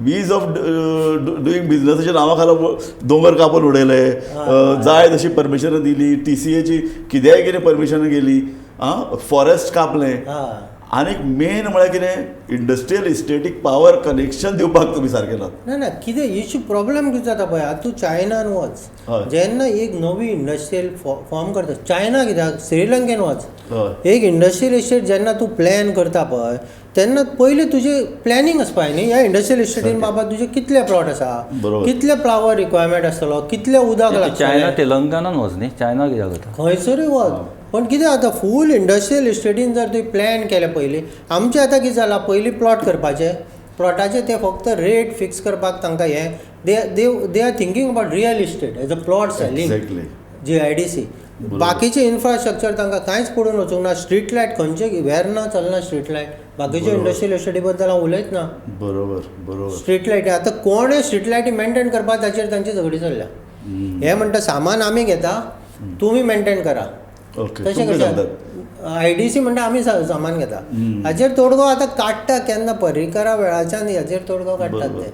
वीज of doing बिझनेसाच्या नावाखाला दोंगर कापून उडयले, जाय तशी परमिशनां दिली, TCAची कितेंय कितें परमिशनां गेली, फॉरेस्ट कापलें. आनीक मेन म्हळ्यार कितें, इंडस्ट्रियल इस्टेटीक पावर कनेक्शन दिवपाक तुमी सारके नात. ना कितें इश्यू प्रॉब्लेम कितें जाता पळय, आतां तूं चायनान वच, जेन्ना एक नवी इंडस्ट्रियल फॉर्म करता, चायना कित्याक, श्रीलंकेन वच, एक इंडस्ट्रियल इस्टेट जेन्ना तूं प्लॅन करता पळय, तेन्ना पयलीं तुजें प्लॅनिंग आसपाक जाय न्ही. ह्या इंडस्ट्रियल इस्टेटीन बाबा तुजे कितले प्लॉट आसा, कितले फ्लावर रिक्वायरमेंट आसतलो, कितले उदक लागतलें. चायना तेलंगणान वच न्ही, चायना कित्याक वता, खंयसरूय वच. पण कितें जाता, फूल इंडस्ट्रियल इस्टेटीन जर तुवें प्लॅन केलें पयलीं, आमचें आतां कितें जालां, पयलीं प्लॉट करपाचे, प्लॉटाचे ते फक्त रेट फिक्स करपाक तांकां हें they are thinking about real estate as a plot selling, GIDC. बाकीचे इन्फ्रास्ट्रक्चर तांकां कांयच पडून वचूंक ना. स्ट्रीट लायट खंयचे वेर्ना चलना, स्ट्रीट लायट बाकीच्या इंडस्ट्रियल इस्टेटी बद्दल हांव उलयच ना. बरोबर. स्ट्रीट लायटी आतां कोणें स्ट्रीट लायटी मेंटेन करपा ताचेर तांची झगडी चल्ल्या. हे म्हणटा सामान आमी घेता, तुमी मेंटेन करा. तशें कशें IDC म्हणटा आमी सामान घेता. हाचेर तोडगो आतां काडटा केन्ना पर्रीकरा वेळाच्यान हाचेर तोडगो काडटात ते.